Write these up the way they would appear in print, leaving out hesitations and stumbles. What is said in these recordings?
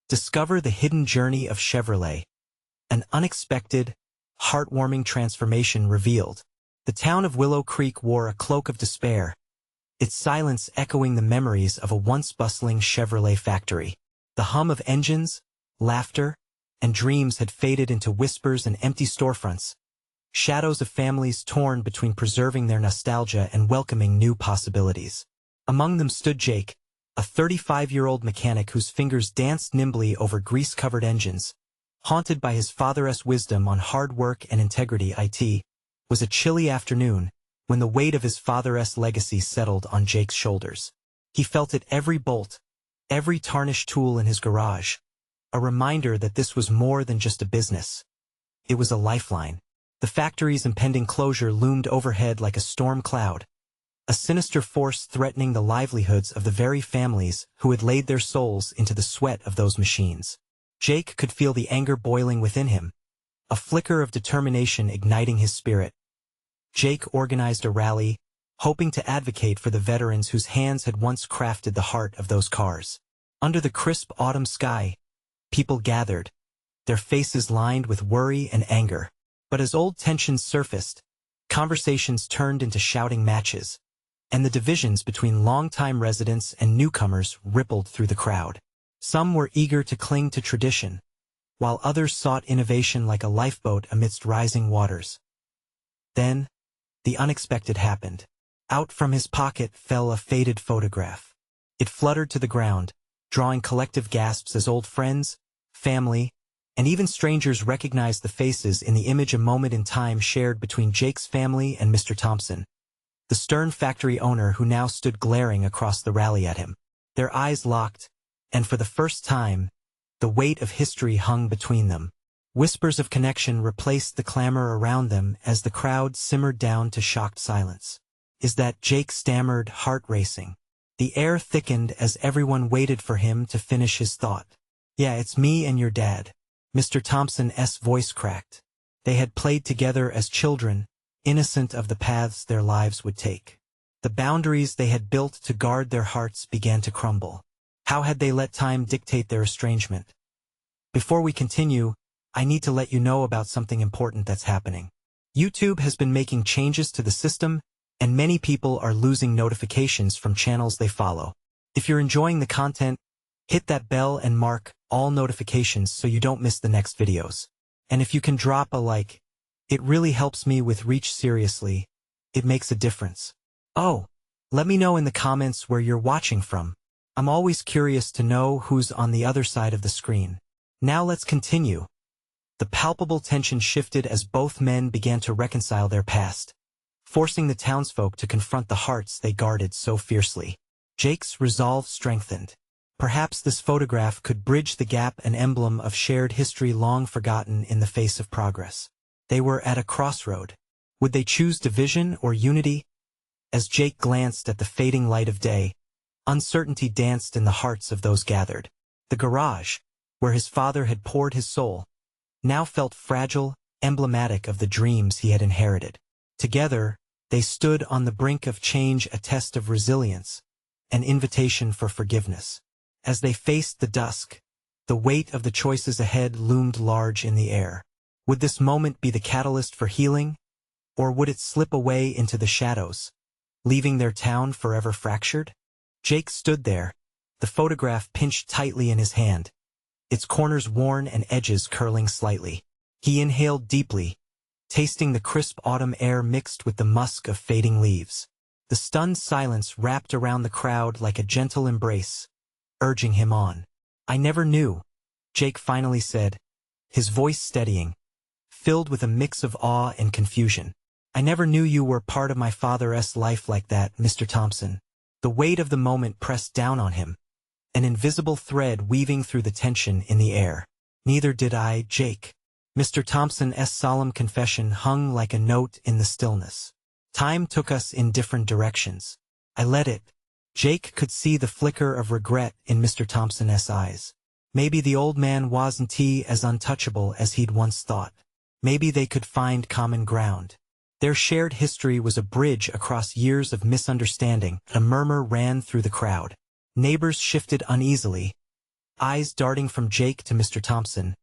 Discover the hidden journey of Chevrolet. An unexpected, heartwarming transformation revealed. The town of Willow Creek wore a cloak of despair, its silence echoing the memories of a once bustling Chevrolet factory. The hum of engines, laughter, and dreams had faded into whispers and empty storefronts, shadows of families torn between preserving their nostalgia and welcoming new possibilities. Among them stood Jake, a 35-year-old mechanic whose fingers danced nimbly over grease-covered engines. Haunted by his father's wisdom on hard work and integrity, it was a chilly afternoon when the weight of his father's legacy settled on Jake's shoulders. He felt it every bolt, every tarnished tool in his garage, a reminder that this was more than just a business. It was a lifeline. The factory's impending closure loomed overhead like a storm cloud, a sinister force threatening the livelihoods of the very families who had laid their souls into the sweat of those machines. Jake could feel the anger boiling within him, a flicker of determination igniting his spirit. Jake organized a rally, hoping to advocate for the veterans whose hands had once crafted the heart of those cars. Under the crisp autumn sky, people gathered, their faces lined with worry and anger. But as old tensions surfaced, conversations turned into shouting matches, and the divisions between longtime residents and newcomers rippled through the crowd. Some were eager to cling to tradition, while others sought innovation like a lifeboat amidst rising waters. Then, the unexpected happened. Out from his pocket fell a faded photograph. It fluttered to the ground, drawing collective gasps as old friends, family, and even strangers recognized the faces in the image, a moment in time shared between Jake's family and Mr. Thompson, the stern factory owner who now stood glaring across the rally at him. Their eyes locked, and for the first time, the weight of history hung between them. Whispers of connection replaced the clamor around them as the crowd simmered down to shocked silence. "Is that Jake?" stammered, heart racing. The air thickened as everyone waited for him to finish his thought. "Yeah, it's me and your dad." Mr. Thompson's voice cracked. They had played together as children, innocent of the paths their lives would take. The boundaries they had built to guard their hearts began to crumble. How had they let time dictate their estrangement? Before we continue, I need to let you know about something important that's happening. YouTube has been making changes to the system, and many people are losing notifications from channels they follow. If you're enjoying the content, hit that bell and mark all notifications so you don't miss the next videos. And if you can drop a like, it really helps me with reach. Seriously, it makes a difference. Oh, let me know in the comments where you're watching from. I'm always curious to know who's on the other side of the screen. Now let's continue. The palpable tension shifted as both men began to reconcile their past, forcing the townsfolk to confront the hearts they guarded so fiercely. Jake's resolve strengthened. Perhaps this photograph could bridge the gap, an emblem of shared history long forgotten in the face of progress. They were at a crossroad. Would they choose division or unity? As Jake glanced at the fading light of day, uncertainty danced in the hearts of those gathered. The garage, where his father had poured his soul, now felt fragile, emblematic of the dreams he had inherited. Together, they stood on the brink of change, a test of resilience, an invitation for forgiveness. As they faced the dusk, the weight of the choices ahead loomed large in the air. Would this moment be the catalyst for healing, or would it slip away into the shadows, leaving their town forever fractured? Jake stood there, the photograph pinched tightly in his hand, its corners worn and edges curling slightly. He inhaled deeply, tasting the crisp autumn air mixed with the musk of fading leaves. The stunned silence wrapped around the crowd like a gentle embrace, urging him on. "I never knew," Jake finally said, his voice steadying, filled with a mix of awe and confusion. "I never knew you were part of my father's life like that, Mr. Thompson." The weight of the moment pressed down on him, an invisible thread weaving through the tension in the air. "Neither did I, Jake." Mr. Thompson's solemn confession hung like a note in the stillness. "Time took us in different directions. I let it." Jake could see the flicker of regret in Mr. Thompson's eyes. Maybe the old man wasn't as untouchable as he'd once thought. Maybe they could find common ground. Their shared history was a bridge across years of misunderstanding. A murmur ran through the crowd. Neighbors shifted uneasily, eyes darting from Jake to Mr. Thompson,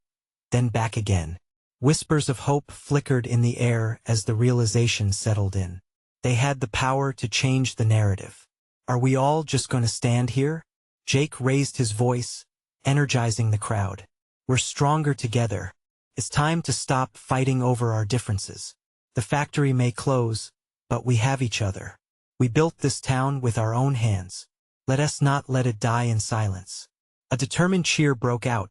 then back again. Whispers of hope flickered in the air as the realization settled in. They had the power to change the narrative. Are we all just going to stand here? Jake raised his voice, energizing the crowd. We're stronger together. It's time to stop fighting over our differences. The factory may close, but we have each other. We built this town with our own hands. Let us not let it die in silence. A determined cheer broke out,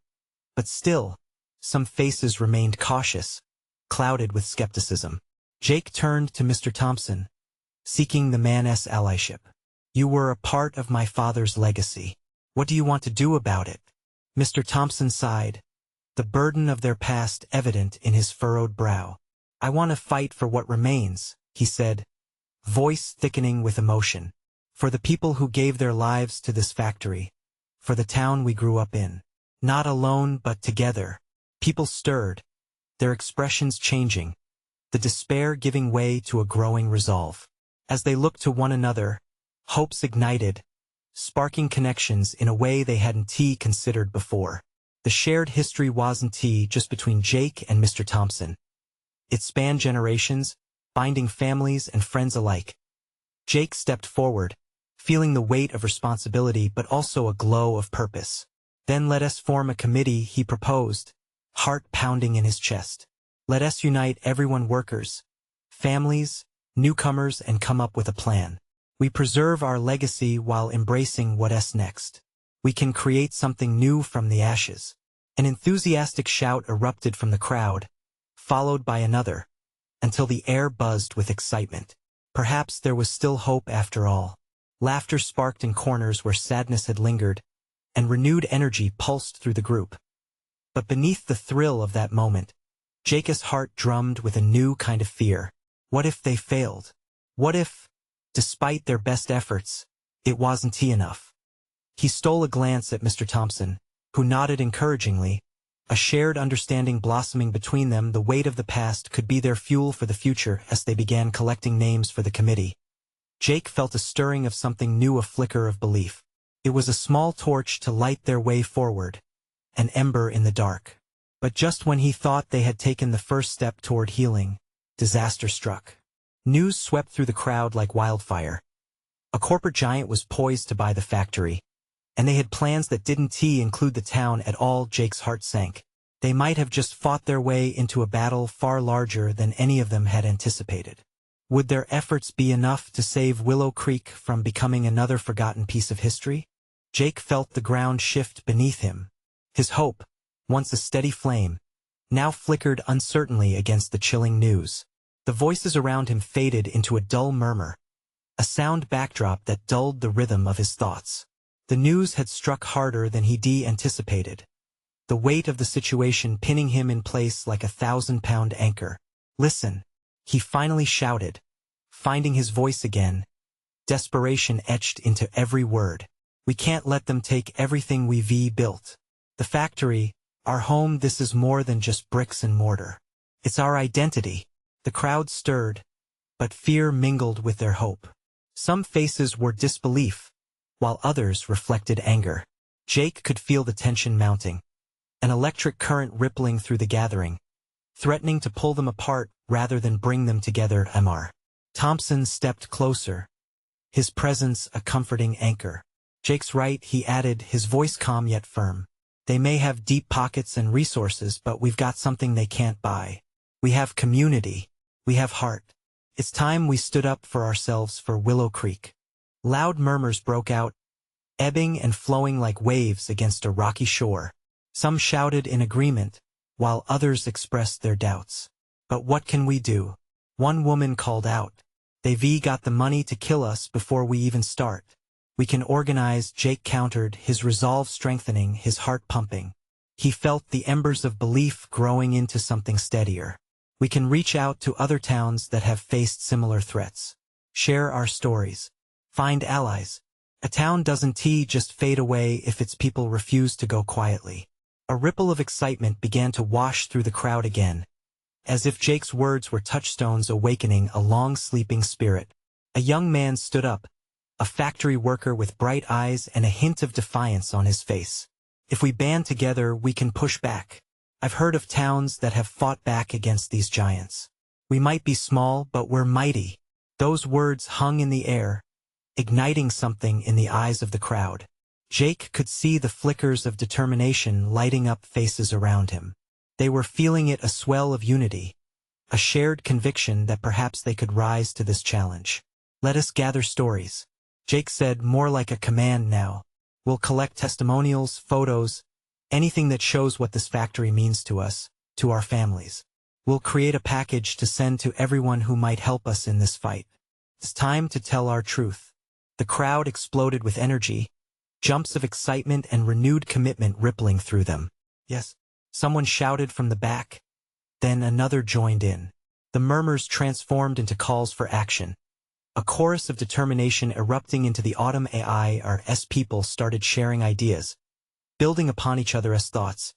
but still, some faces remained cautious, clouded with skepticism. Jake turned to Mr. Thompson, seeking the man's allyship. You were a part of my father's legacy. What do you want to do about it? Mr. Thompson sighed, the burden of their past evident in his furrowed brow. I want to fight for what remains, he said, voice thickening with emotion. For the people who gave their lives to this factory. For the town we grew up in. Not alone but together. People stirred, their expressions changing, the despair giving way to a growing resolve. As they looked to one another, hopes ignited, sparking connections in a way they hadn't considered before. The shared history wasn't just between Jake and Mr. Thompson. It spanned generations, binding families and friends alike. Jake stepped forward, feeling the weight of responsibility but also a glow of purpose. Then let us form a committee, he proposed, heart pounding in his chest. Let us unite everyone, workers, families, newcomers, and come up with a plan. We preserve our legacy while embracing what's next. We can create something new from the ashes. An enthusiastic shout erupted from the crowd, followed by another, until the air buzzed with excitement. Perhaps there was still hope after all. Laughter sparked in corners where sadness had lingered, and renewed energy pulsed through the group. But beneath the thrill of that moment, Jake's heart drummed with a new kind of fear. What if they failed? What if, despite their best efforts, it wasn't enough? He stole a glance at Mr. Thompson, who nodded encouragingly, a shared understanding blossoming between them. The weight of the past could be their fuel for the future as they began collecting names for the committee. Jake felt a stirring of something new, a flicker of belief. It was a small torch to light their way forward, an ember in the dark. But just when he thought they had taken the first step toward healing, disaster struck. News swept through the crowd like wildfire. A corporate giant was poised to buy the factory, and they had plans that didn't include the town at all. Jake's heart sank. They might have just fought their way into a battle far larger than any of them had anticipated. Would their efforts be enough to save Willow Creek from becoming another forgotten piece of history? Jake felt the ground shift beneath him. His hope, once a steady flame, now flickered uncertainly against the chilling news. The voices around him faded into a dull murmur, a sound backdrop that dulled the rhythm of his thoughts. The news had struck harder than he anticipated, the weight of the situation pinning him in place like a 1,000-pound anchor. Listen, he finally shouted, finding his voice again, desperation etched into every word. We can't let them take everything we've built. The factory, our home, this is more than just bricks and mortar. It's our identity. The crowd stirred, but fear mingled with their hope. Some faces were disbelief, while others reflected anger. Jake could feel the tension mounting, an electric current rippling through the gathering, threatening to pull them apart rather than bring them together. Mr. Thompson stepped closer, his presence a comforting anchor. Jake's right, he added, his voice calm yet firm. They may have deep pockets and resources, but we've got something they can't buy. We have community. We have heart. It's time we stood up for ourselves, for Willow Creek. Loud murmurs broke out, ebbing and flowing like waves against a rocky shore. Some shouted in agreement, while others expressed their doubts. But what can we do? One woman called out. They've got the money to kill us before we even start. We can organize, Jake countered, his resolve strengthening, his heart pumping. He felt the embers of belief growing into something steadier. We can reach out to other towns that have faced similar threats. Share our stories. Find allies. A town doesn't just fade away if its people refuse to go quietly. A ripple of excitement began to wash through the crowd again, as if Jake's words were touchstones awakening a long-sleeping spirit. A young man stood up, a factory worker with bright eyes and a hint of defiance on his face. If we band together, we can push back. I've heard of towns that have fought back against these giants. We might be small, but we're mighty. Those words hung in the air, igniting something in the eyes of the crowd. Jake could see the flickers of determination lighting up faces around him. They were feeling it, a swell of unity, a shared conviction that perhaps they could rise to this challenge. Let us gather stories, Jake said, more like a command now. We'll collect testimonials, photos, anything that shows what this factory means to us, to our families. We'll create a package to send to everyone who might help us in this fight. It's time to tell our truth. The crowd exploded with energy, jumps of excitement and renewed commitment rippling through them. Yes, someone shouted from the back. Then another joined in. The murmurs transformed into calls for action. A chorus of determination erupting into the autumn air as people started sharing ideas, building upon each other as thoughts.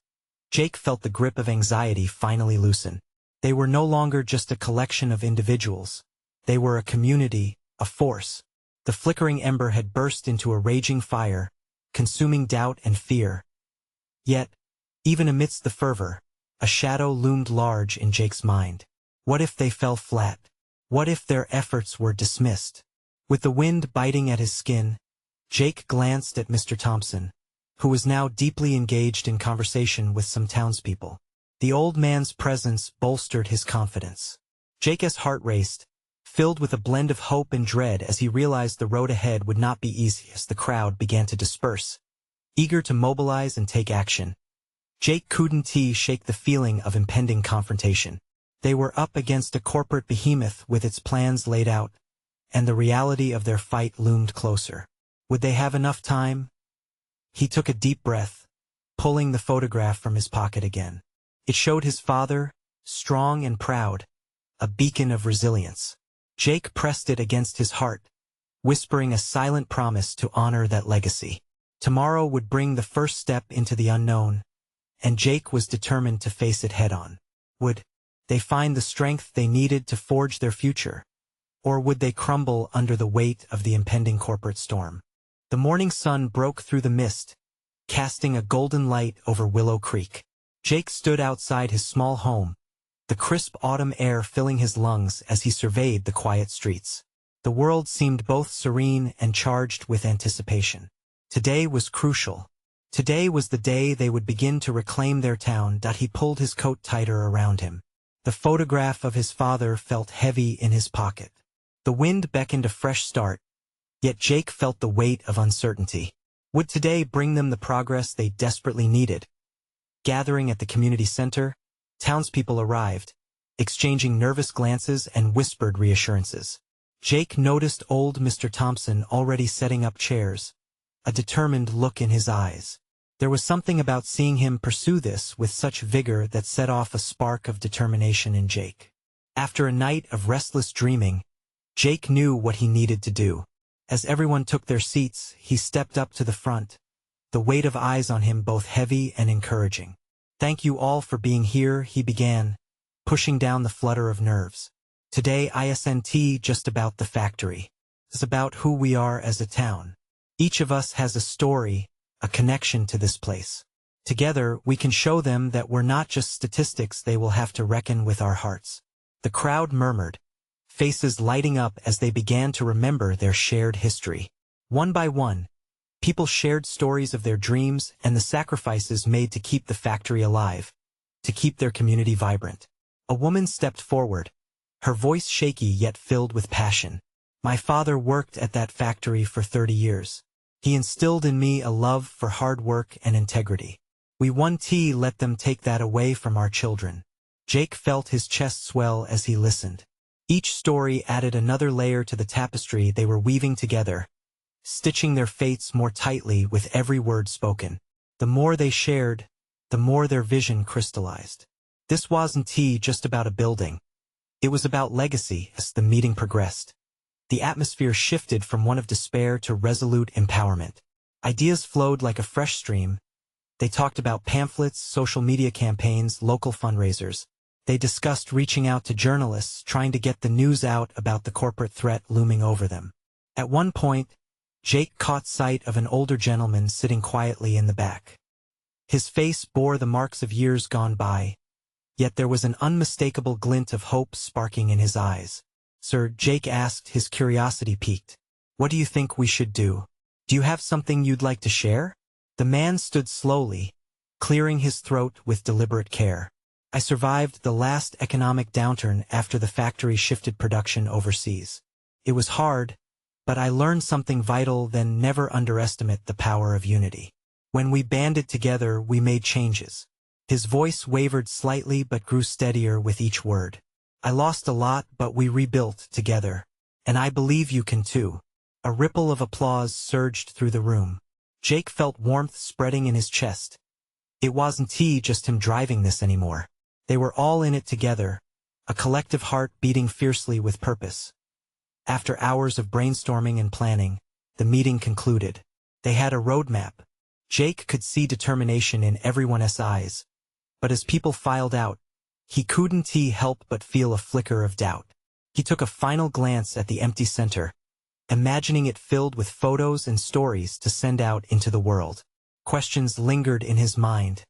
Jake felt the grip of anxiety finally loosen. They were no longer just a collection of individuals. They were a community, a force. The flickering ember had burst into a raging fire, consuming doubt and fear. Yet, even amidst the fervor, a shadow loomed large in Jake's mind. What if they fell flat? What if their efforts were dismissed? With the wind biting at his skin, Jake glanced at Mr. Thompson, who was now deeply engaged in conversation with some townspeople. The old man's presence bolstered his confidence. Jake's heart raced, filled with a blend of hope and dread as he realized the road ahead would not be easy as the crowd began to disperse, eager to mobilize and take action. Jake couldn't shake the feeling of impending confrontation. They were up against a corporate behemoth with its plans laid out, and the reality of their fight loomed closer. Would they have enough time? He took a deep breath, pulling the photograph from his pocket again. It showed his father, strong and proud, a beacon of resilience. Jake pressed it against his heart, whispering a silent promise to honor that legacy. Tomorrow would bring the first step into the unknown, and Jake was determined to face it head-on. Would they find the strength they needed to forge their future, or would they crumble under the weight of the impending corporate storm? The morning sun broke through the mist, casting a golden light over Willow Creek. Jake stood outside his small home, the crisp autumn air filling his lungs as he surveyed the quiet streets. The world seemed both serene and charged with anticipation. Today was crucial. Today was the day they would begin to reclaim their town. He pulled his coat tighter around him. The photograph of his father felt heavy in his pocket. The wind beckoned a fresh start, yet Jake felt the weight of uncertainty. Would today bring them the progress they desperately needed? Gathering at the community center, townspeople arrived, exchanging nervous glances and whispered reassurances. Jake noticed old Mr. Thompson already setting up chairs, a determined look in his eyes. There was something about seeing him pursue this with such vigor that set off a spark of determination in Jake. After a night of restless dreaming, Jake knew what he needed to do. As everyone took their seats, he stepped up to the front, the weight of eyes on him both heavy and encouraging. "Thank you all for being here," he began, pushing down the flutter of nerves. "Today isn't just about the factory. It's about who we are as a town. Each of us has a story, a connection to this place. Together, we can show them that we're not just statistics. They will have to reckon with our hearts." The crowd murmured, faces lighting up as they began to remember their shared history. One by one, people shared stories of their dreams and the sacrifices made to keep the factory alive, to keep their community vibrant. A woman stepped forward, her voice shaky yet filled with passion. "My father worked at that factory for 30 years. He instilled in me a love for hard work and integrity. We won't let them take that away from our children." Jake felt his chest swell as he listened. Each story added another layer to the tapestry they were weaving together, stitching their fates more tightly with every word spoken. The more they shared, the more their vision crystallized. This wasn't just about a building. It was about legacy. As the meeting progressed, the atmosphere shifted from one of despair to resolute empowerment. Ideas flowed like a fresh stream. They talked about pamphlets, social media campaigns, local fundraisers. They discussed reaching out to journalists, trying to get the news out about the corporate threat looming over them. At one point, Jake caught sight of an older gentleman sitting quietly in the back. His face bore the marks of years gone by, yet there was an unmistakable glint of hope sparking in his eyes. "Sir," Jake asked, his curiosity piqued, "what do you think we should do? Do you have something you'd like to share?" The man stood slowly, clearing his throat with deliberate care. "I survived the last economic downturn after the factory shifted production overseas. It was hard, but I learned something vital: then never underestimate the power of unity. When we banded together, we made changes." His voice wavered slightly but grew steadier with each word. "I lost a lot, but we rebuilt together. And I believe you can too." A ripple of applause surged through the room. Jake felt warmth spreading in his chest. It wasn't just him driving this anymore. They were all in it together, a collective heart beating fiercely with purpose. After hours of brainstorming and planning, the meeting concluded. They had a roadmap. Jake could see determination in everyone's eyes. But as people filed out, he couldn't help but feel a flicker of doubt. He took a final glance at the empty center, imagining it filled with photos and stories to send out into the world. Questions lingered in his mind.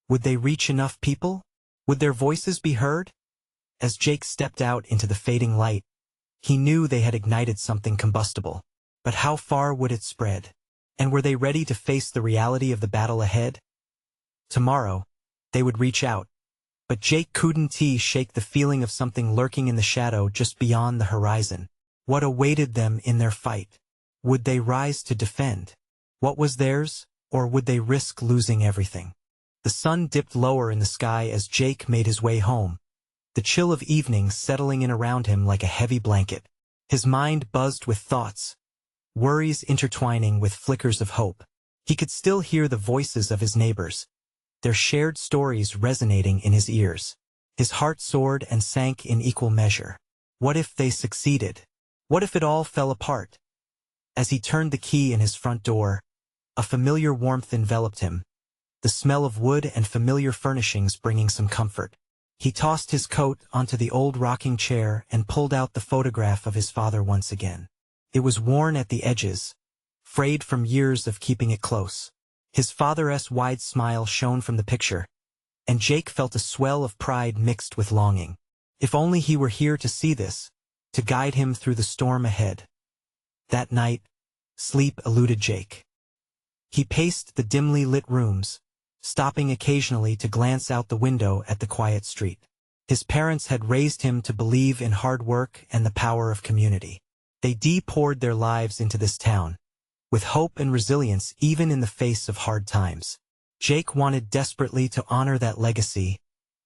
Would they reach enough people? Would their voices be heard? As Jake stepped out into the fading light, he knew they had ignited something combustible. But how far would it spread? And were they ready to face the reality of the battle ahead? Tomorrow, they would reach out. But Jake couldn't shake the feeling of something lurking in the shadow just beyond the horizon. What awaited them in their fight? Would they rise to defend what was theirs, or would they risk losing everything? The sun dipped lower in the sky as Jake made his way home, the chill of evening settling in around him like a heavy blanket. His mind buzzed with thoughts, worries intertwining with flickers of hope. He could still hear the voices of his neighbors, their shared stories resonating in his ears. His heart soared and sank in equal measure. What if they succeeded? What if it all fell apart? As he turned the key in his front door, a familiar warmth enveloped him, the smell of wood and familiar furnishings bringing some comfort. He tossed his coat onto the old rocking chair and pulled out the photograph of his father once again. It was worn at the edges, frayed from years of keeping it close. His father's wide smile shone from the picture, and Jake felt a swell of pride mixed with longing. If only he were here to see this, to guide him through the storm ahead. That night, sleep eluded Jake. He paced the dimly lit rooms, stopping occasionally to glance out the window at the quiet street. His parents had raised him to believe in hard work and the power of community. They poured their lives into this town, with hope and resilience even in the face of hard times. Jake wanted desperately to honor that legacy,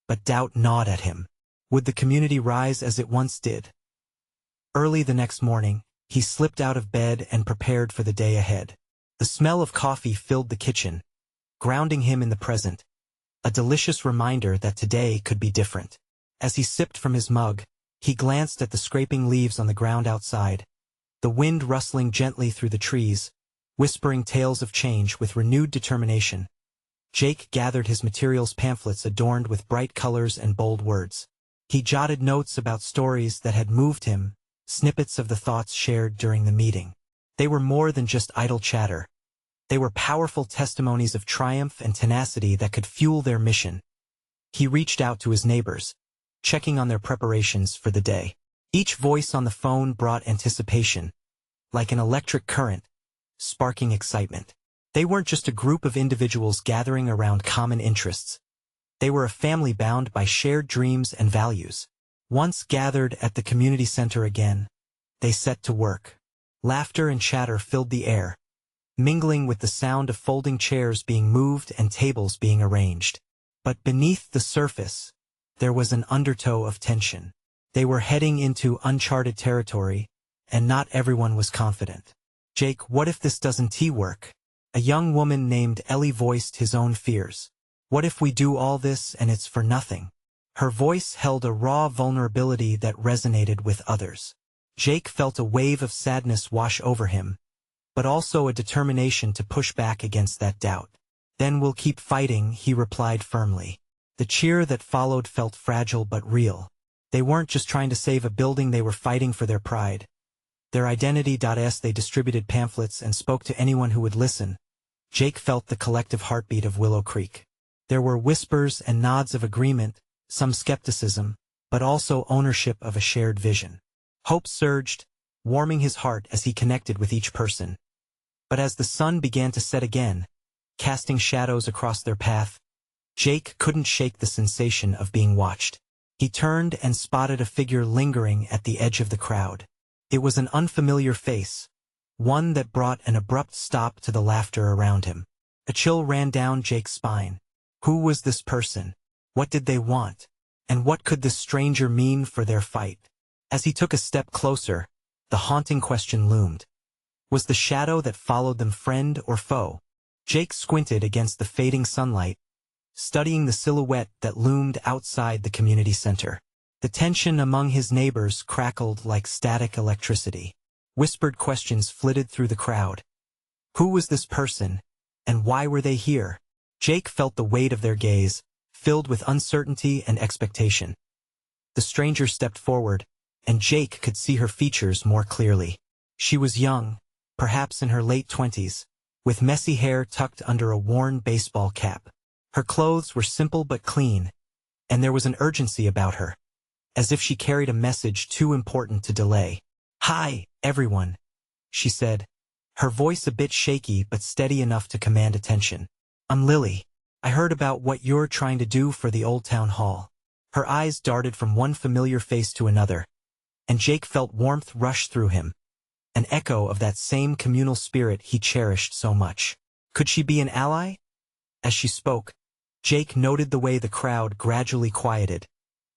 but doubt gnawed at him. Would the community rise as it once did? Early the next morning, he slipped out of bed and prepared for the day ahead. The smell of coffee filled the kitchen, grounding him in the present, a delicious reminder that today could be different. As he sipped from his mug, he glanced at the scraping leaves on the ground outside, the wind rustling gently through the trees, whispering tales of change with renewed determination. Jake gathered his materials pamphlets adorned with bright colors and bold words. He jotted notes about stories that had moved him, snippets of the thoughts shared during the meeting. They were more than just idle chatter. They were powerful testimonies of triumph and tenacity that could fuel their mission. He reached out to his neighbors, checking on their preparations for the day. Each voice on the phone brought anticipation, like an electric current, sparking excitement. They weren't just a group of individuals gathering around common interests. They were a family bound by shared dreams and values. Once gathered at the community center again, they set to work. Laughter and chatter filled the air, mingling with the sound of folding chairs being moved and tables being arranged. But beneath the surface, there was an undertow of tension. They were heading into uncharted territory, and not everyone was confident. "Jake, what if this doesn't work?" A young woman named Ellie voiced his own fears. "What if we do all this and it's for nothing?" Her voice held a raw vulnerability that resonated with others. Jake felt a wave of sadness wash over him, but also a determination to push back against that doubt. "Then we'll keep fighting," he replied firmly. The cheer that followed felt fragile but real. They weren't just trying to save a building, they were fighting for their pride, their identity. As they distributed pamphlets and spoke to anyone who would listen, Jake felt the collective heartbeat of Willow Creek. There were whispers and nods of agreement, some skepticism, but also ownership of a shared vision. Hope surged, warming his heart as he connected with each person. But as the sun began to set again, casting shadows across their path, Jake couldn't shake the sensation of being watched. He turned and spotted a figure lingering at the edge of the crowd. It was an unfamiliar face, one that brought an abrupt stop to the laughter around him. A chill ran down Jake's spine. Who was this person? What did they want? And what could this stranger mean for their fight? As he took a step closer, the haunting question loomed. Was the shadow that followed them friend or foe? Jake squinted against the fading sunlight, studying the silhouette that loomed outside the community center. The tension among his neighbors crackled like static electricity. Whispered questions flitted through the crowd. Who was this person, and why were they here? Jake felt the weight of their gaze, filled with uncertainty and expectation. The stranger stepped forward, and Jake could see her features more clearly. She was young, perhaps in her late 20s, with messy hair tucked under a worn baseball cap. Her clothes were simple but clean, and there was an urgency about her, as if she carried a message too important to delay. "Hi, everyone," she said, her voice a bit shaky but steady enough to command attention. "I'm Lily. I heard about what you're trying to do for the old town hall." Her eyes darted from one familiar face to another, and Jake felt warmth rush through him, an echo of that same communal spirit he cherished so much. Could she be an ally? As she spoke, Jake noted the way the crowd gradually quieted,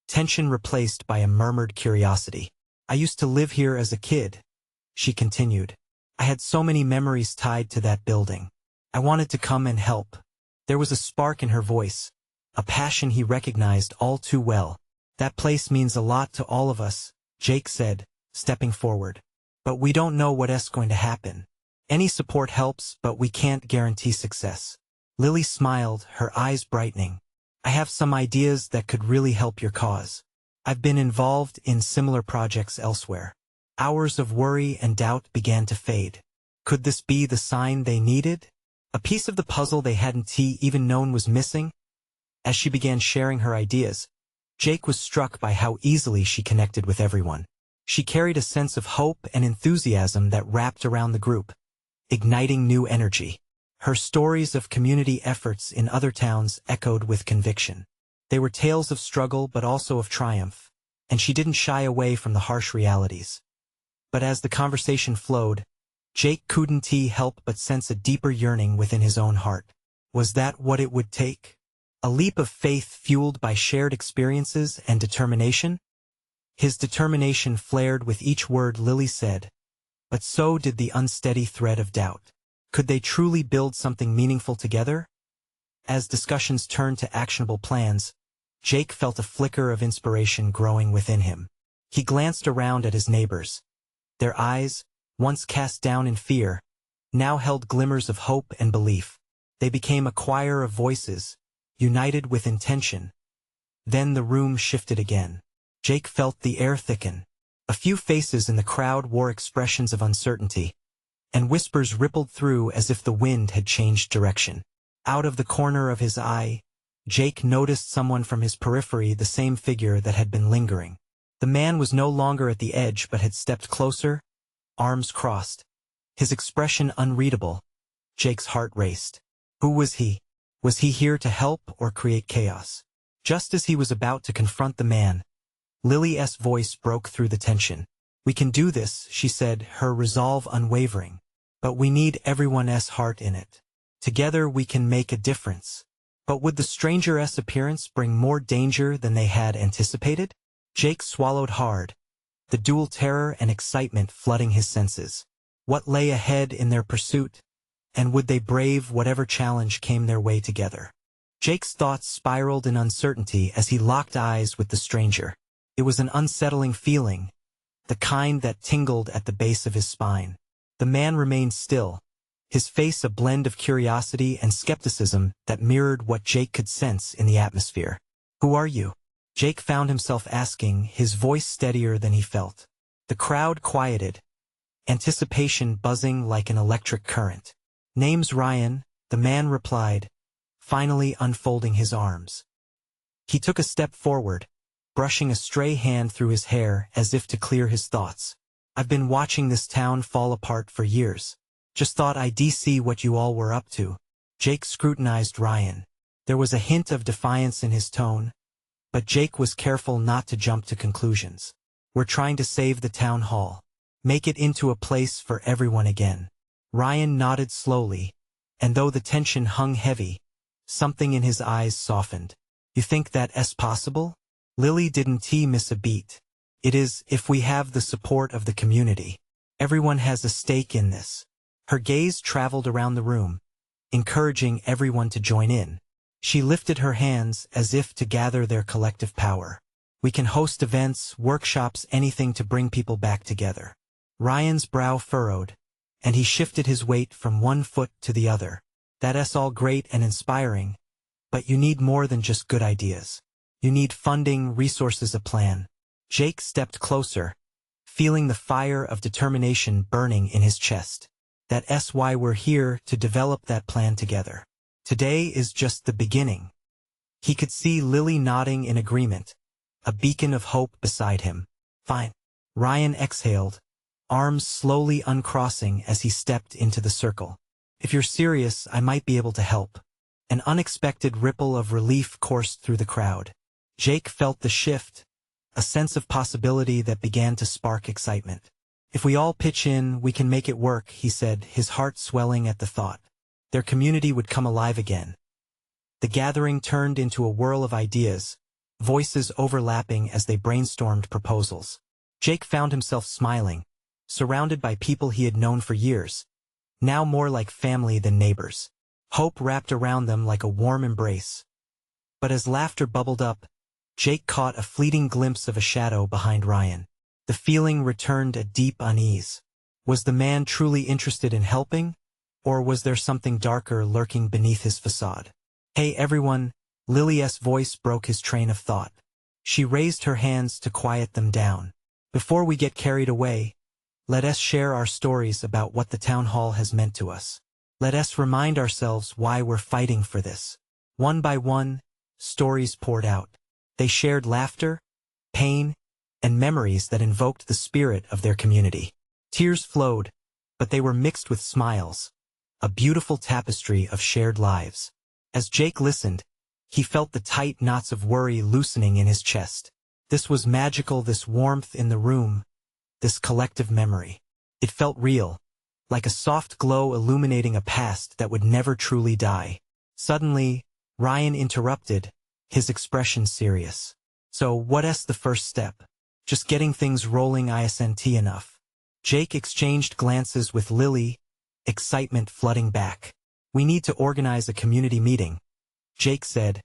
tension replaced by a murmured curiosity. "I used to live here as a kid," she continued. "I had so many memories tied to that building. I wanted to come and help." There was a spark in her voice, a passion he recognized all too well. "That place means a lot to all of us," Jake said, stepping forward. "But we don't know what's going to happen. Any support helps, but we can't guarantee success." Lily smiled, her eyes brightening. "I have some ideas that could really help your cause. I've been involved in similar projects elsewhere." Hours of worry and doubt began to fade. Could this be the sign they needed? A piece of the puzzle they hadn't even known was missing? As she began sharing her ideas, Jake was struck by how easily she connected with everyone. She carried a sense of hope and enthusiasm that wrapped around the group, igniting new energy. Her stories of community efforts in other towns echoed with conviction. They were tales of struggle but also of triumph, and she didn't shy away from the harsh realities. But as the conversation flowed, Jake couldn't help but sense a deeper yearning within his own heart. Was that what it would take? A leap of faith fueled by shared experiences and determination? His determination flared with each word Lily said, but so did the unsteady thread of doubt. Could they truly build something meaningful together? As discussions turned to actionable plans, Jake felt a flicker of inspiration growing within him. He glanced around at his neighbors. Their eyes, once cast down in fear, now held glimmers of hope and belief. They became a choir of voices, united with intention. Then the room shifted again. Jake felt the air thicken. A few faces in the crowd wore expressions of uncertainty, and whispers rippled through as if the wind had changed direction. Out of the corner of his eye, Jake noticed someone from his periphery, the same figure that had been lingering. The man was no longer at the edge but had stepped closer, arms crossed. His expression unreadable. Jake's heart raced. Who was he? Was he here to help or create chaos? Just as he was about to confront the man, Lily's voice broke through the tension. "We can do this," she said, her resolve unwavering. "But we need everyone's heart in it. Together we can make a difference." But would the stranger's appearance bring more danger than they had anticipated? Jake swallowed hard, the dual terror and excitement flooding his senses. What lay ahead in their pursuit? And would they brave whatever challenge came their way together? Jake's thoughts spiraled in uncertainty as he locked eyes with the stranger. It was an unsettling feeling, the kind that tingled at the base of his spine. The man remained still, his face a blend of curiosity and skepticism that mirrored what Jake could sense in the atmosphere. "Who are you?" Jake found himself asking, his voice steadier than he felt. The crowd quieted, anticipation buzzing like an electric current. "Name's Ryan," the man replied, finally unfolding his arms. He took a step forward, brushing a stray hand through his hair as if to clear his thoughts. I've been watching this town fall apart for years. Just thought I'd see what you all were up to. Jake scrutinized Ryan. There was a hint of defiance in his tone, but Jake was careful not to jump to conclusions. We're trying to save the town hall. Make it into a place for everyone again. Ryan nodded slowly, and though the tension hung heavy, something in his eyes softened. You think that's possible? Lily didn't miss a beat. It is, if we have the support of the community. Everyone has a stake in this. Her gaze traveled around the room, encouraging everyone to join in. She lifted her hands as if to gather their collective power. We can host events, workshops, anything to bring people back together. Ryan's brow furrowed, and he shifted his weight from one foot to the other. That's all great and inspiring, but you need more than just good ideas. You need funding, resources, a plan. Jake stepped closer, feeling the fire of determination burning in his chest. That's why we're here, to develop that plan together. Today is just the beginning. He could see Lily nodding in agreement, a beacon of hope beside him. Fine. Ryan exhaled, arms slowly uncrossing as he stepped into the circle. If you're serious, I might be able to help. An unexpected ripple of relief coursed through the crowd. Jake felt the shift, a sense of possibility that began to spark excitement. If we all pitch in, we can make it work, he said, his heart swelling at the thought. Their community would come alive again. The gathering turned into a whirl of ideas, voices overlapping as they brainstormed proposals. Jake found himself smiling, surrounded by people he had known for years, now more like family than neighbors. Hope wrapped around them like a warm embrace. But as laughter bubbled up, Jake caught a fleeting glimpse of a shadow behind Ryan. The feeling returned a deep unease. Was the man truly interested in helping, or was there something darker lurking beneath his facade? Hey everyone, Lily's voice broke his train of thought. She raised her hands to quiet them down. Before we get carried away, let us share our stories about what the town hall has meant to us. Let us remind ourselves why we're fighting for this. One by one, stories poured out. They shared laughter, pain, and memories that invoked the spirit of their community. Tears flowed, but they were mixed with smiles, a beautiful tapestry of shared lives. As Jake listened, he felt the tight knots of worry loosening in his chest. This was magical, this warmth in the room, this collective memory. It felt real, like a soft glow illuminating a past that would never truly die. Suddenly, Ryan interrupted, his expression serious. So what's the first step? Just getting things rolling isn't enough. Jake exchanged glances with Lily, excitement flooding back. We need to organize a community meeting, Jake said,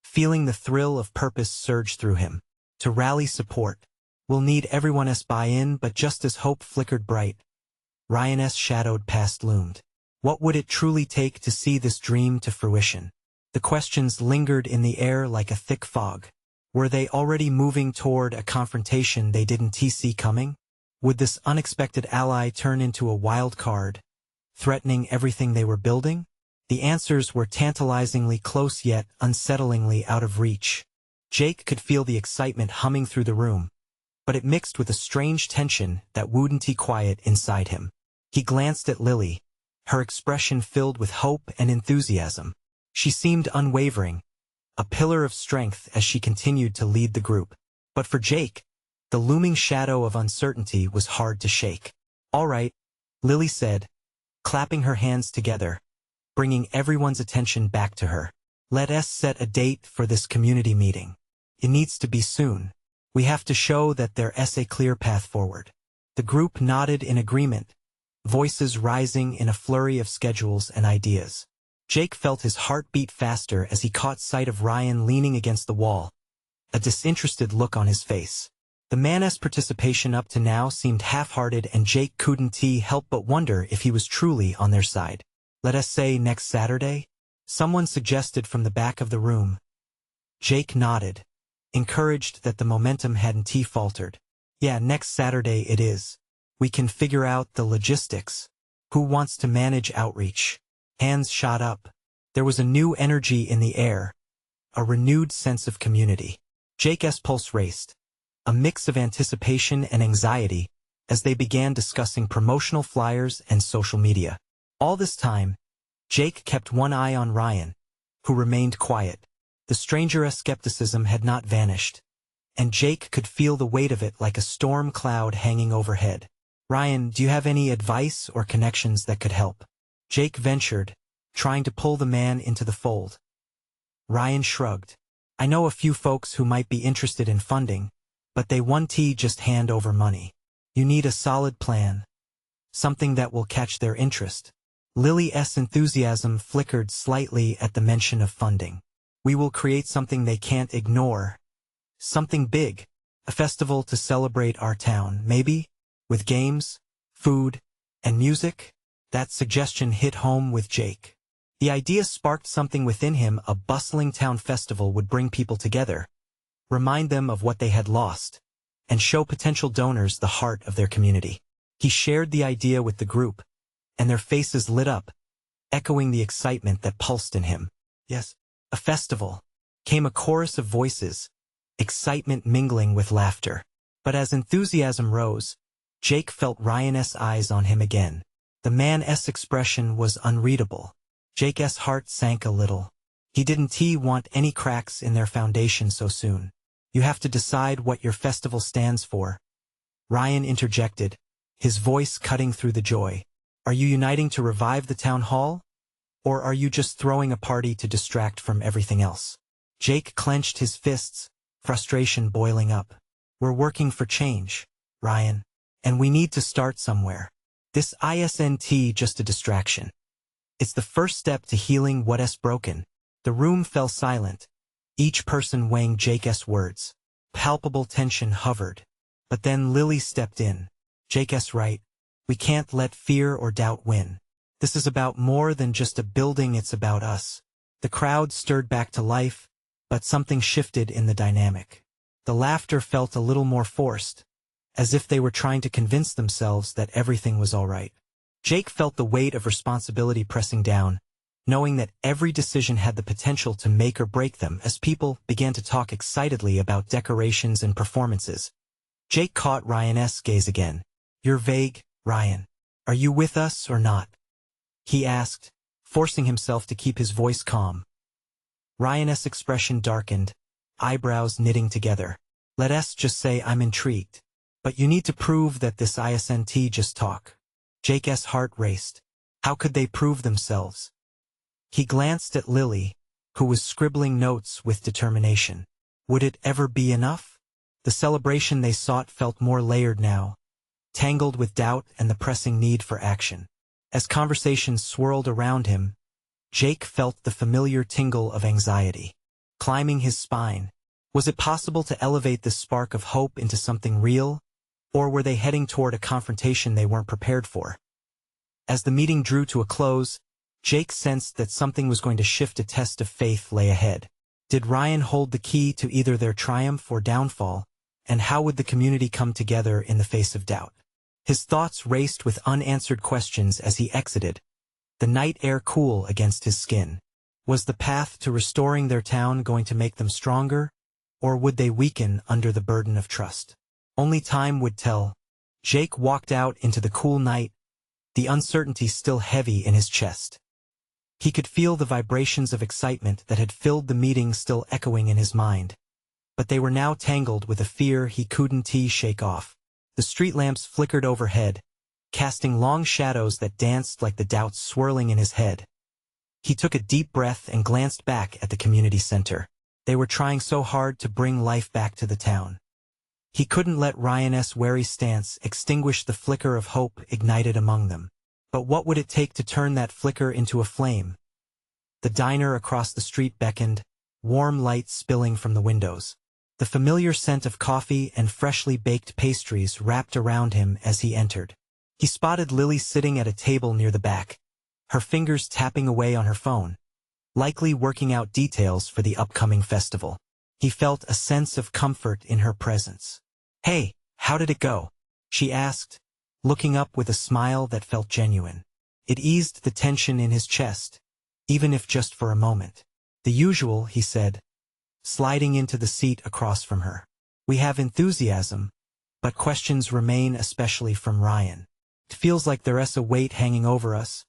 feeling the thrill of purpose surge through him. To rally support. We'll need everyone's buy-in, but just as hope flickered bright, Ryan's shadowed past loomed. What would it truly take to see this dream to fruition? The questions lingered in the air like a thick fog. Were they already moving toward a confrontation they didn't see coming? Would this unexpected ally turn into a wild card, threatening everything they were building? The answers were tantalizingly close yet unsettlingly out of reach. Jake could feel the excitement humming through the room, but it mixed with a strange tension that wouldn't quiet inside him. He glanced at Lily, her expression filled with hope and enthusiasm. She seemed unwavering, a pillar of strength as she continued to lead the group. But for Jake, the looming shadow of uncertainty was hard to shake. All right, Lily said, clapping her hands together, bringing everyone's attention back to her. Let us set a date for this community meeting. It needs to be soon. We have to show that there's a clear path forward. The group nodded in agreement, voices rising in a flurry of schedules and ideas. Jake felt his heart beat faster as he caught sight of Ryan leaning against the wall, a disinterested look on his face. The man's participation up to now seemed half-hearted, and Jake couldn't help but wonder if he was truly on their side. Let us say next Saturday? Someone suggested from the back of the room. Jake nodded, encouraged that the momentum hadn't faltered. Yeah, next Saturday it is. We can figure out the logistics. Who wants to manage outreach? Hands shot up. There was a new energy in the air, a renewed sense of community. Jake's pulse raced, a mix of anticipation and anxiety, as they began discussing promotional flyers and social media. All this time, Jake kept one eye on Ryan, who remained quiet. The stranger's skepticism had not vanished, and Jake could feel the weight of it like a storm cloud hanging overhead. "Ryan, do you have any advice or connections that could help?" Jake ventured, trying to pull the man into the fold. Ryan shrugged. "I know a few folks who might be interested in funding, but they won't just hand over money. You need a solid plan, something that will catch their interest." Lily's enthusiasm flickered slightly at the mention of funding. "We will create something they can't ignore. Something big. A festival to celebrate our town, maybe? With games, food, and music?" That suggestion hit home with Jake. The idea sparked something within him. A bustling town festival would bring people together, remind them of what they had lost, and show potential donors the heart of their community. He shared the idea with the group, and their faces lit up, echoing the excitement that pulsed in him. "Yes, a festival," came a chorus of voices, excitement mingling with laughter. But as enthusiasm rose, Jake felt Ryan's eyes on him again. The man's expression was unreadable. Jake's heart sank a little. He didn't want any cracks in their foundation so soon. "You have to decide what your festival stands for," Ryan interjected, his voice cutting through the joy. "Are you uniting to revive the town hall? Or are you just throwing a party to distract from everything else?" Jake clenched his fists, frustration boiling up. "We're working for change, Ryan, and we need to start somewhere. This isn't just a distraction. It's the first step to healing what's broken." The room fell silent, each person weighing Jake's words. Palpable tension hovered. But then Lily stepped in. "Jake's right. We can't let fear or doubt win. This is about more than just a building, it's about us." The crowd stirred back to life, but something shifted in the dynamic. The laughter felt a little more forced, as if they were trying to convince themselves that everything was all right. Jake felt the weight of responsibility pressing down, knowing that every decision had the potential to make or break them. As people began to talk excitedly about decorations and performances, Jake caught Ryan's gaze again. "You're vague, Ryan. Are you with us or not?" he asked, forcing himself to keep his voice calm. Ryan's expression darkened, eyebrows knitting together. "Let's just say I'm intrigued. But you need to prove that this isn't just talk." Jake's heart raced. How could they prove themselves? He glanced at Lily, who was scribbling notes with determination. Would it ever be enough? The celebration they sought felt more layered now, tangled with doubt and the pressing need for action. As conversations swirled around him, Jake felt the familiar tingle of anxiety, climbing his spine. Was it possible to elevate this spark of hope into something real? Or were they heading toward a confrontation they weren't prepared for? As the meeting drew to a close, Jake sensed that something was going to shift. A test of faith lay ahead. Did Ryan hold the key to either their triumph or downfall? And how would the community come together in the face of doubt? His thoughts raced with unanswered questions as he exited, the night air cool against his skin. Was the path to restoring their town going to make them stronger, or would they weaken under the burden of trust? Only time would tell. Jake walked out into the cool night, the uncertainty still heavy in his chest. He could feel the vibrations of excitement that had filled the meeting still echoing in his mind, but they were now tangled with a fear he couldn't shake off. The street lamps flickered overhead, casting long shadows that danced like the doubts swirling in his head. He took a deep breath and glanced back at the community center. They were trying so hard to bring life back to the town. He couldn't let Ryan's wary stance extinguish the flicker of hope ignited among them. But what would it take to turn that flicker into a flame? The diner across the street beckoned, warm light spilling from the windows. The familiar scent of coffee and freshly baked pastries wrapped around him as he entered. He spotted Lily sitting at a table near the back, her fingers tapping away on her phone, likely working out details for the upcoming festival. He felt a sense of comfort in her presence. "Hey, how did it go?" she asked, looking up with a smile that felt genuine. It eased the tension in his chest, even if just for a moment. "The usual," he said, sliding into the seat across from her. "We have enthusiasm, but questions remain, especially from Ryan. It feels like there's a weight hanging over us,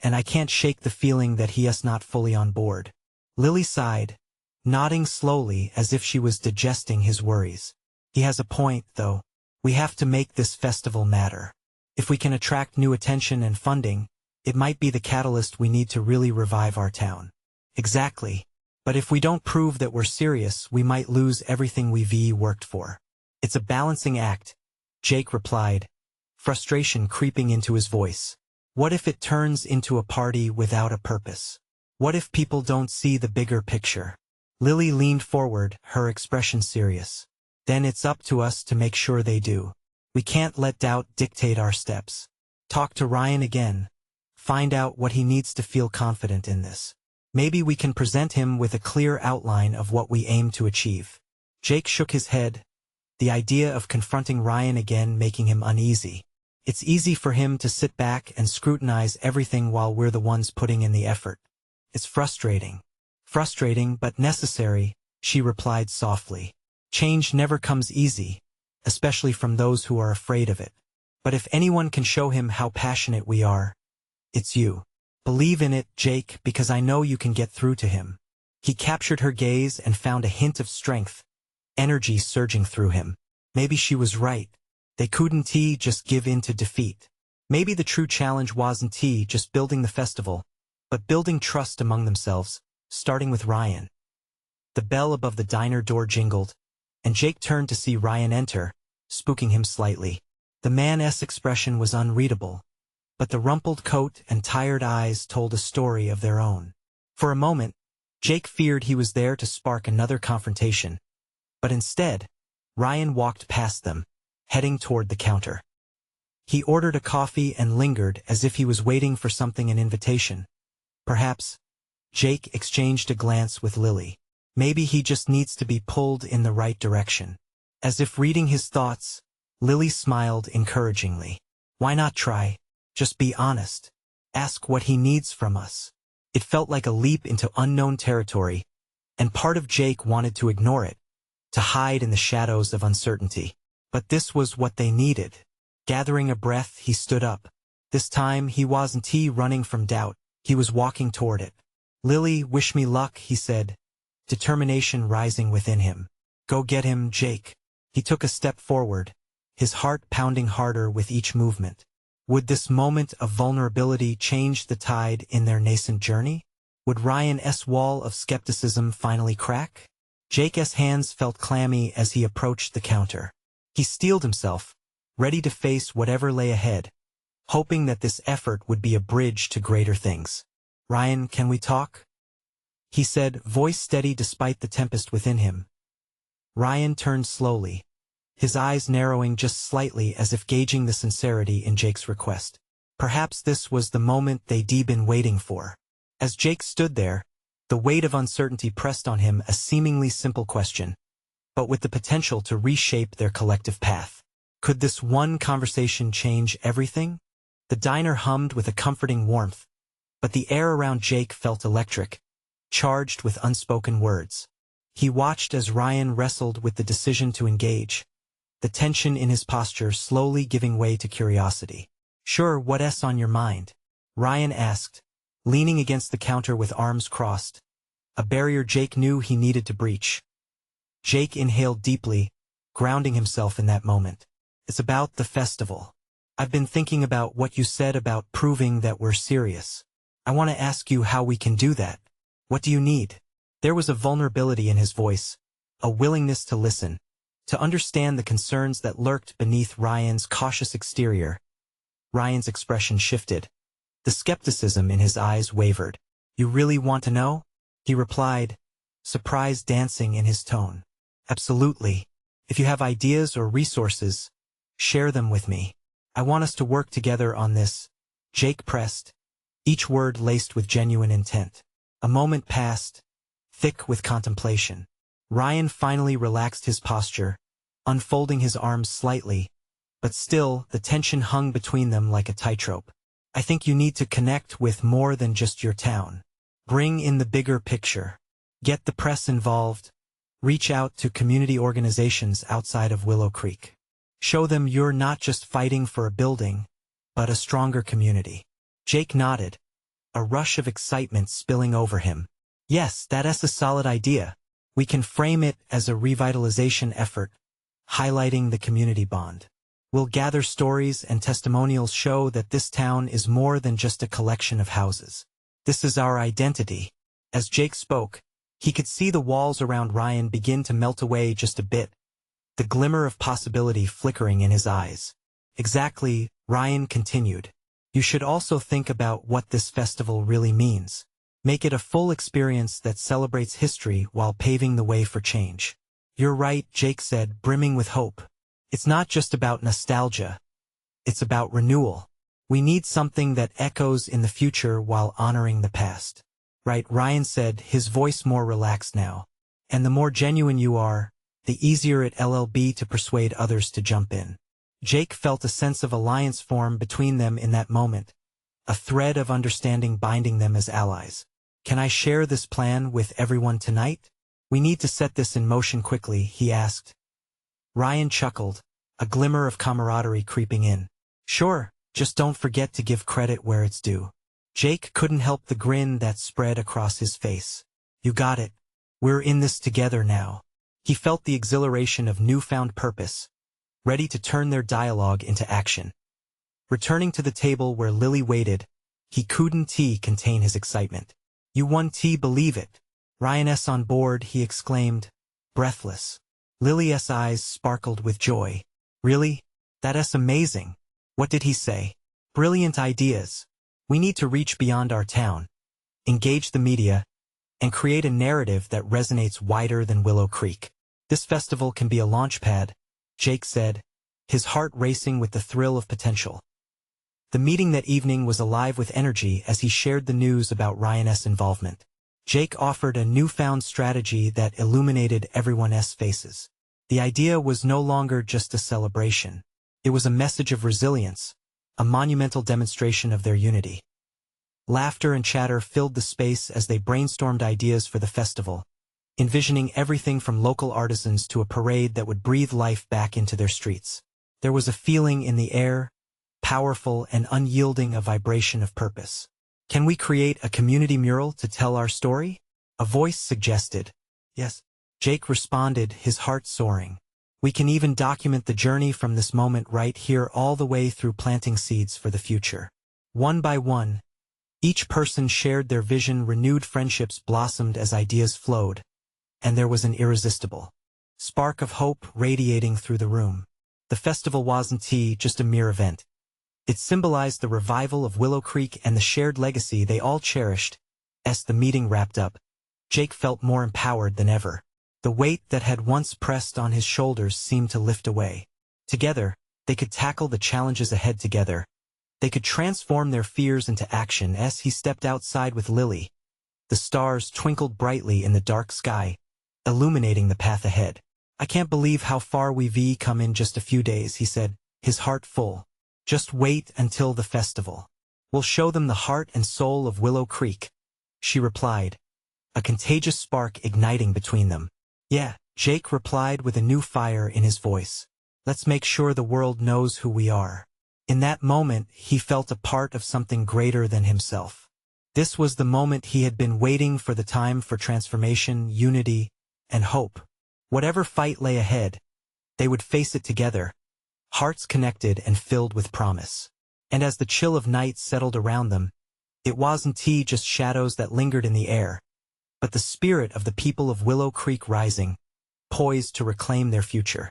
and I can't shake the feeling that he is not fully on board." Lily sighed, nodding slowly as if she was digesting his worries. "He has a point, though. We have to make this festival matter. If we can attract new attention and funding, it might be the catalyst we need to really revive our town." "Exactly. But if we don't prove that we're serious, we might lose everything we've worked for." "It's a balancing act," Jake replied, frustration creeping into his voice. "What if it turns into a party without a purpose? What if people don't see the bigger picture?" Lily leaned forward, her expression serious. "Then it's up to us to make sure they do. We can't let doubt dictate our steps. Talk to Ryan again. Find out what he needs to feel confident in this. Maybe we can present him with a clear outline of what we aim to achieve." Jake shook his head, the idea of confronting Ryan again making him uneasy. It's easy for him to sit back and scrutinize everything while we're the ones putting in the effort. "It's frustrating. Frustrating but necessary," she replied softly. "Change never comes easy, especially from those who are afraid of it. But if anyone can show him how passionate we are, it's you. Believe in it, Jake, because I know you can get through to him." He captured her gaze and found a hint of strength, energy surging through him. Maybe she was right. They couldn't just give in to defeat. Maybe the true challenge wasn't just building the festival, but building trust among themselves, starting with Ryan. The bell above the diner door jingled, and Jake turned to see Ryan enter, spooking him slightly. The man's expression was unreadable, but the rumpled coat and tired eyes told a story of their own. For a moment, Jake feared he was there to spark another confrontation, but instead, Ryan walked past them, heading toward the counter. He ordered a coffee and lingered as if he was waiting for something, an invitation. Perhaps. Jake exchanged a glance with Lily. Maybe he just needs to be pulled in the right direction. As if reading his thoughts, Lily smiled encouragingly. "Why not try? Just be honest. Ask what he needs from us." It felt like a leap into unknown territory, and part of Jake wanted to ignore it, to hide in the shadows of uncertainty. But this was what they needed. Gathering a breath, he stood up. This time he wasn't running from doubt, he was walking toward it. "Lily, wish me luck," he said, determination rising within him. "Go get him, Jake." He took a step forward, his heart pounding harder with each movement. Would this moment of vulnerability change the tide in their nascent journey? Would Ryan's wall of skepticism finally crack? Jake's hands felt clammy as he approached the counter. He steeled himself, ready to face whatever lay ahead, hoping that this effort would be a bridge to greater things. "Ryan, can we talk?" he said, voice steady despite the tempest within him. Ryan turned slowly, his eyes narrowing just slightly as if gauging the sincerity in Jake's request. Perhaps this was the moment they'd been waiting for. As Jake stood there, the weight of uncertainty pressed on him, a seemingly simple question, but with the potential to reshape their collective path. Could this one conversation change everything? The diner hummed with a comforting warmth, but the air around Jake felt electric, charged with unspoken words. He watched as Ryan wrestled with the decision to engage, the tension in his posture slowly giving way to curiosity. "Sure, what's on your mind?" Ryan asked, leaning against the counter with arms crossed, a barrier Jake knew he needed to breach. Jake inhaled deeply, grounding himself in that moment. "It's about the festival. I've been thinking about what you said about proving that we're serious. I want to ask you how we can do that. What do you need?" There was a vulnerability in his voice, a willingness to listen, to understand the concerns that lurked beneath Ryan's cautious exterior. Ryan's expression shifted. The skepticism in his eyes wavered. "You really want to know?" he replied, surprise dancing in his tone. "Absolutely. If you have ideas or resources, share them with me. I want us to work together on this." Jake pressed, each word laced with genuine intent. A moment passed, thick with contemplation. Ryan finally relaxed his posture, unfolding his arms slightly, but still the tension hung between them like a tightrope. I think you need to connect with more than just your town. Bring in the bigger picture. Get the press involved. Reach out to community organizations outside of Willow Creek. Show them you're not just fighting for a building, but a stronger community. Jake nodded, a rush of excitement spilling over him. Yes, that's a solid idea. We can frame it as a revitalization effort, highlighting the community bond. We'll gather stories and testimonials show that this town is more than just a collection of houses. This is our identity. As Jake spoke, he could see the walls around Ryan begin to melt away just a bit, the glimmer of possibility flickering in his eyes. Exactly, Ryan continued. You should also think about what this festival really means. Make it a full experience that celebrates history while paving the way for change. You're right, Jake said, brimming with hope. It's not just about nostalgia. It's about renewal. We need something that echoes in the future while honoring the past. Right, Ryan said, his voice more relaxed now. And the more genuine you are, the easier it'll be to persuade others to jump in. Jake felt a sense of alliance form between them in that moment, a thread of understanding binding them as allies. Can I share this plan with everyone tonight? We need to set this in motion quickly, he asked. Ryan chuckled, a glimmer of camaraderie creeping in. Sure, just don't forget to give credit where it's due. Jake couldn't help the grin that spread across his face. You got it. We're in this together now. He felt the exhilaration of newfound purpose, ready to turn their dialogue into action. Returning to the table where Lily waited, he couldn't contain his excitement. You won, believe it. Ryan on board, he exclaimed, breathless. Lily's eyes sparkled with joy. Really? That's amazing. What did he say? Brilliant ideas. We need to reach beyond our town, engage the media, and create a narrative that resonates wider than Willow Creek. This festival can be a launchpad, Jake said, his heart racing with the thrill of potential. The meeting that evening was alive with energy as he shared the news about Ryan's involvement. Jake offered a newfound strategy that illuminated everyone's faces. The idea was no longer just a celebration. It was a message of resilience, a monumental demonstration of their unity. Laughter and chatter filled the space as they brainstormed ideas for the festival, envisioning everything from local artisans to a parade that would breathe life back into their streets. There was a feeling in the air, powerful and unyielding, a vibration of purpose. Can we create a community mural to tell our story? A voice suggested. Yes. Jake responded, his heart soaring. We can even document the journey from this moment right here all the way through, planting seeds for the future. One by one, each person shared their vision. Renewed friendships blossomed as ideas flowed, and there was an irresistible spark of hope radiating through the room. The festival wasn't just a mere event. It symbolized the revival of Willow Creek and the shared legacy they all cherished. As the meeting wrapped up, Jake felt more empowered than ever. The weight that had once pressed on his shoulders seemed to lift away. Together, they could tackle the challenges ahead together. They could transform their fears into action. As he stepped outside with Lily, the stars twinkled brightly in the dark sky, illuminating the path ahead. I can't believe how far we've come in just a few days, he said, his heart full. Just wait until the festival. We'll show them the heart and soul of Willow Creek, she replied, a contagious spark igniting between them. Yeah, Jake replied with a new fire in his voice. Let's make sure the world knows who we are. In that moment, he felt a part of something greater than himself. This was the moment he had been waiting for, the time for transformation, unity, and hope. Whatever fight lay ahead, they would face it together, hearts connected and filled with promise. And as the chill of night settled around them, it wasn't just shadows that lingered in the air, but the spirit of the people of Willow Creek rising, poised to reclaim their future.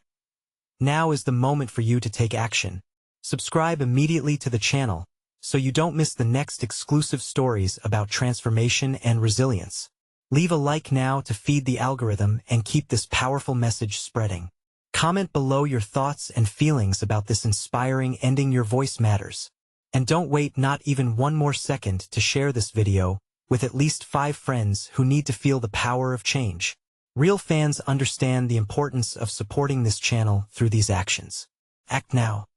Now is the moment for you to take action. Subscribe immediately to the channel, so you don't miss the next exclusive stories about transformation and resilience. Leave a like now to feed the algorithm and keep this powerful message spreading. Comment below your thoughts and feelings about this inspiring ending. Your voice matters. And don't wait not even one more second to share this video with at least 5 friends who need to feel the power of change. Real fans understand the importance of supporting this channel through these actions. Act now.